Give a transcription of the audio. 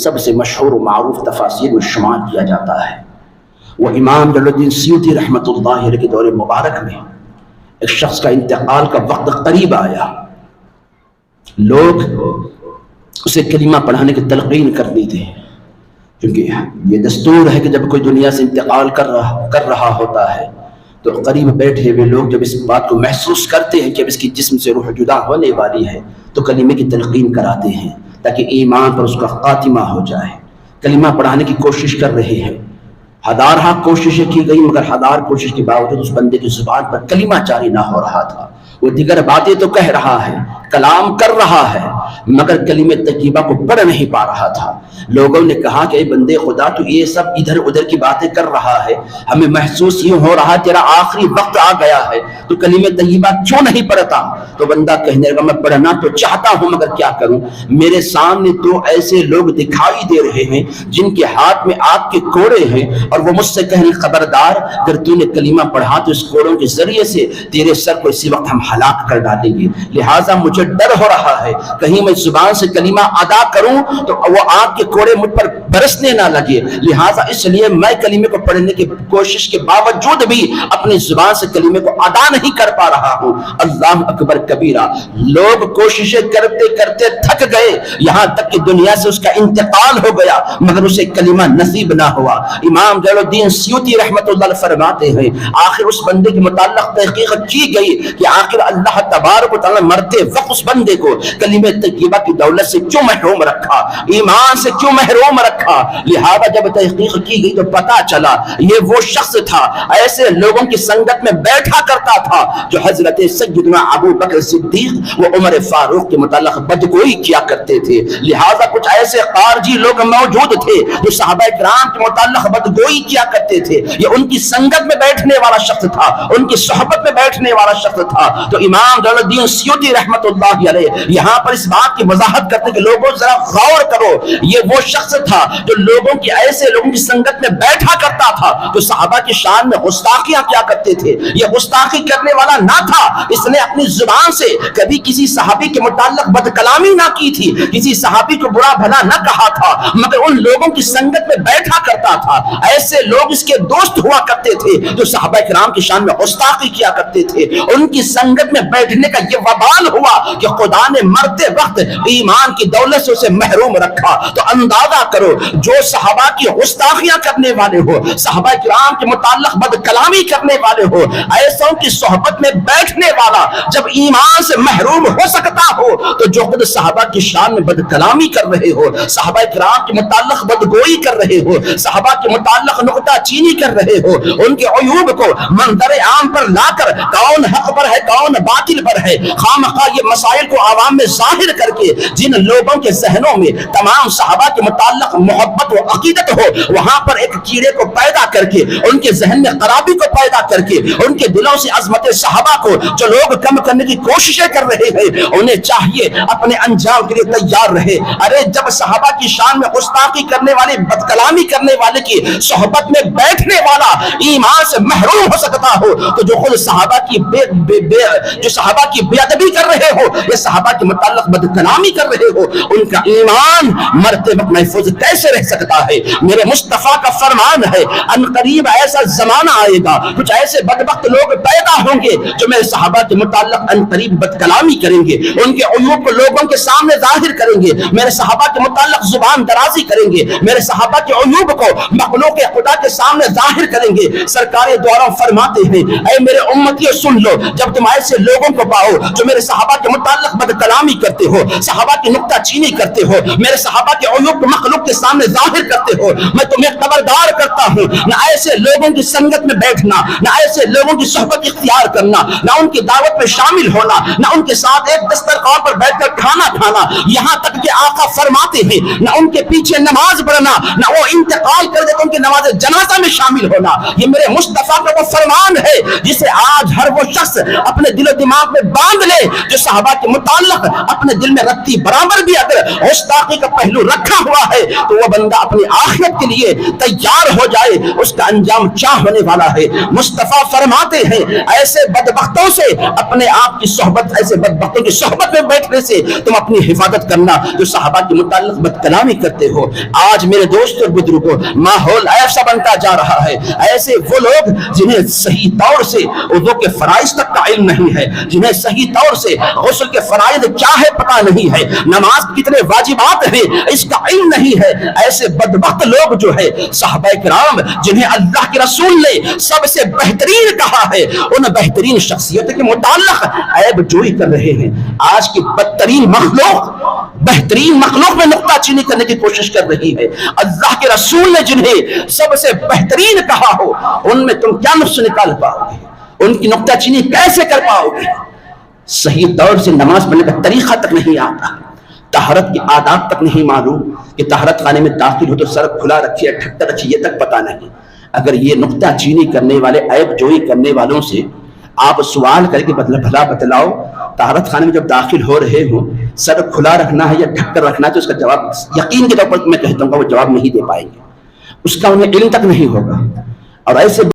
سب سے مشہور و معروف تفاسیر میں شمار کیا جاتا ہے۔ وہ امام جلال الدین سیوطی رحمۃ اللہ علیہ کے دور مبارک میں ایک شخص کا انتقال کا وقت قریب آیا، لوگ اسے کلمہ پڑھانے کی تلقین کرنی تھی، کیونکہ یہ دستور ہے کہ جب کوئی دنیا سے انتقال کر رہا ہوتا ہے تو قریب بیٹھے ہوئے لوگ جب اس بات کو محسوس کرتے ہیں کہ اب اس کی جسم سے روح جدا ہونے والی ہے تو کلمے کی تلقین کراتے ہیں تاکہ ایمان پر اس کا خاتمہ ہو جائے۔ کلمہ پڑھانے کی کوشش کر رہے ہیں، ہزارہا کوششیں کی گئی، مگر ہزار کوشش کے باوجود اس بندے کی زبان پر کلمہ جاری نہ ہو رہا تھا۔ وہ دیگر باتیں تو کہہ رہا ہے، کلام کر رہا ہے، مگر کلمہ طیبہ کو پڑھ نہیں پا رہا تھا۔ لوگوں نے کہا کہ اے بندے خدا تو یہ سب ادھر ادھر کی باتیں کر رہا ہے، ہمیں محسوس یوں ہو رہا ہے تیرا آخری وقت آ گیا ہے، تو کلمہ طیبہ کیوں نہیں پڑھتا؟ تو بندہ کہنے لگا میں پڑھنا تو چاہتا ہوں مگر کیا کروں، میرے سامنے تو ایسے لوگ دکھائی دے رہے ہیں جن کے ہاتھ میں آگ کے کوڑے ہیں، اور وہ مجھ سے کہیں خبردار اگر تو نے کلمہ پڑھا تو اس کوڑوں کے ذریعے سے تیرے سر کو اسی وقت ہم ہلاک کر ڈالیں گے، لہٰذا مجھے ڈر ہو رہا ہے کہیں میں زبان سے کلمہ ادا کروں تو وہ آگ کے کوڑے مجھ پر برسنے نہ لگے، لہٰذا اس لیے میں کلمے کو پڑھنے کی کوشش کے باوجود بھی اپنی زبان سے کلمے کو ادا نہیں کر پا رہا ہوں۔ اللہ اکبر کبیرہ، لوگ کوششیں کرتے کرتے تھک گئے، یہاں تک کہ دنیا سے اس کا انتقال ہو گیا مگر اسے کلمہ نصیب نہ ہوا۔ امام جلال الدین سیوطی رحمۃ اللہ علیہ فرماتے ہیں آخر اس بندے کے متعلق تحقیق کی گئی کہ آخر اللہ تبارک و تعالیٰ مرتے وقت اس بندے کو کلمہ طیبہ کی دولت سے کیوں محروم رکھا، ایمان سے کیوں محروم رکھا۔ لہذا جب تحقیق کی گئی تو پتا چلا یہ وہ شخص تھا ایسے لوگوں کی سنگت میں بیٹھا کرتا تھا جو حضرت سیدنا ابو بکر صدیق و عمر فاروق کے متعلق بدگوئی کیا کرتے تھے۔ لہذا کچھ ایسے خارجی لوگ موجود تھے جو صحابہ کرام کے متعلق بدگوئی کیا کرتے تھے، یہ ان کی سنگت میں بیٹھنے والا شخص تھا، ان کی صحبت میں بیٹھنے والا شخص تھا۔ تو امام جلال الدین سیوطی رحمۃ اللہ علیہ یہاں پر اس بات کی وضاحت کرتے کہ لوگوں ذرا غور کرو، یہ وہ شخص تھا جو لوگوں کی ایسے لوگوں کی سنگت میں بیٹھا کرتا تھا جو صحابہ کی شان میں گستاخیاں کیا کرتے تھے۔ یہ گستاخی کرنے والا نہ تھا، اس نے اپنی زبان سے کبھی کسی صحابی کے متعلق بد کلامی نہ کی تھی، کسی صحابی کو برا بھلا نہ کہا تھا، مگر ان لوگوں کی سنگت میں بیٹھا کرتا تھا۔ ایسے لوگ اس کے دوست ہوا کرتے تھے جو صحابہ کرام کی شان میں گستاخی کیا کرتے تھے، ان کی سنگت میں بیٹھنے کا یہ وبال ہوا کہ خدا نے مرتے وقت ایمان کی دولت سے اسے محروم رکھا۔ تو اندازہ کرو جو صحابہ کی گستاخیاں کرنے والے ہو، صحابہ کرام کے متعلق بد کلامی کرنے والے ہو، ایسوں کی صحبت میں بیٹھنے والا جب ایمان سے محروم ہو سکتا ہو تو جو خود صحابہ کی شان میں بد کلامی کر رہے ہو، صحابہ کرام کے متعلق بدگوئی کر رہے ہو، صحابہ کے متعلق نکتہ چینی کر رہے ہو، ان کے عیوب کو منظر عام پر لا کر کون حق پر ہے کون باطل پر ہے، خامخواہ یہ مسائل کو عوام میں ظاہر کر کے جن لوگوں کے ذہنوں میں تمام صحابہ کے متعلق محبت و عقیدت ہو وہاں پر ایک کیڑے کو پیدا کر کے ان کے ذہن میں خرابی کو پیدا کر کے ان کے دلوں سے عظمت صحابہ کو جو لوگ کم کرنے کی کوششیں کر رہے ہیں انہیں چاہیے اپنے انجام کے لیے تیار رہے۔ ارے جب صحابہ کی شان میں گستاخی کرنے والے بد کلامی کرنے والے کی صحبت میں بیٹھنے والا ایمان سے محروم ہو سکتا ہو تو جو خود صحابہ کی جو صحابہ کی بے ادبی کر رہے ہو یا صحابہ کے متعلق بد کلامی کر رہے ہو ان کا ایمان مرتے وقت محفوظ کیسے رہ سکتا ہے؟ میرے مصطفیٰ کا فرمان ہے ان قریب ایسا زمانہ آئے گا کچھ ایسے بدبخت لوگ پیدا ہوں گے جو میرے صحابہ کے متعلق ان قریب بد کلامی کریں گے، ان کے عیوب کو لوگوں کے سامنے ظاہر کریں گے، میرے صحابہ کے متعلق زبان درازی کریں گے، میرے صحابہ کے عیوب کو مخلوق خدا کے سامنے ظاہر کریں گے۔ سرکار دو عالم فرماتے ہیں اے میرے امتیوں سن لو، جب تم ایسے لوگوں کو پاؤ جو میرے صحابہ کے متعلق بد کلامی کرتے ہو، صحابہ کی نکتہ چینی کرتے ہو، میرے صحابہ کے عیوب کو مخلوق کے سامنے ظاہر کرتے ہو، میں تمہیں خبردار کرتا ہوں نہ ایسے لوگوں کی سنگت میں بیٹھنا، نہ ایسے لوگوں کی صحبت اختیار کرنا، نہ ان کی دعوت میں شامل ہونا، نہ ان کے ساتھ ایک دسترخوان پر بیٹھ کر کھانا کھانا، یہاں تک کہ آقا فرماتے ہیں نہ ان کے پیچھے نماز پڑھنا، نہ وہ انتقال کر دے تو ان کی نماز جنازہ میں شامل ہونا۔ یہ میرے مصطفیٰ کا وہ فرمان ہے جسے آج ہر وہ شخص اپنے دل و دماغ میں باندھ لے جو صحابہ کے متعلق اپنے دل میں رتی برابر بھی اگر گستاخی کا پہلو رکھا ہوا ہے تو تو وہ بندہ اپنی آخرت کے لیے تیار ہو جائے، اس کا انجام کیا ہونے والا ہے۔ مصطفیٰ فرماتے ہیں ایسے بدبختوں سے اپنے آپ کی صحبت، ایسے بدبختوں کی صحبت میں بیٹھنے سے تم اپنی حفاظت کرنا جو صحابہ کے متعلق بد کلامی کرتے ہو۔ آج میرے دوست اور بزرگوں ماحول ایسا بنتا جا رہا ہے، ایسے وہ لوگ جنہیں صحیح طور سے وضو کے فرائض تک کا علم نہیں ہے، جنہیں صحیح طور سے غسل کے فرائض کیا ہے پتہ نہیں ہے، نماز کتنے واجبات ہیں اس کا علم نہیں ہے، ایسے بدبخت لوگ جو ہے صحابہ کرام جنہیں اللہ کے رسول نے سب سے بہترین کہا ہے، ان بہترین شخصیت کے متعلق عیب جوئی کر رہے ہیں۔ آج کی بدترین مخلوق بہترین مخلوق میں نقطہ چینی کرنے کی کوشش کر رہی ہے۔ اللہ کے رسول نے جنہیں سب سے بہترین کہا ہو ان میں تم کیا نقص نکال پاؤ گے، ان کی نقطہ چینی کیسے کر پاؤ گے؟ صحیح طور سے نماز پڑھنے کا طریقہ تک نہیں آتا، طہارت کے آداب تک نہیں معلوم کہ طہارت خانے میں داخل ہو تو سر کھلا رکھیے ڈھکا رکھیے یہ تک پتہ نہیں۔ اگر یہ نقطہ چینی کرنے والے عیب جوئی کرنے والوں سے آپ سوال کر کے بھلا بتلاؤ طہارت خانے میں جب داخل ہو رہے ہو سر کھلا رکھنا ہے یا ڈھک کر رکھنا ہے، تو اس کا جواب یقین کے طور پر میں کہتا ہوں کہ وہ جواب نہیں دے پائیں گے، اس کا انہیں علم تک نہیں ہوگا۔ اور ایسے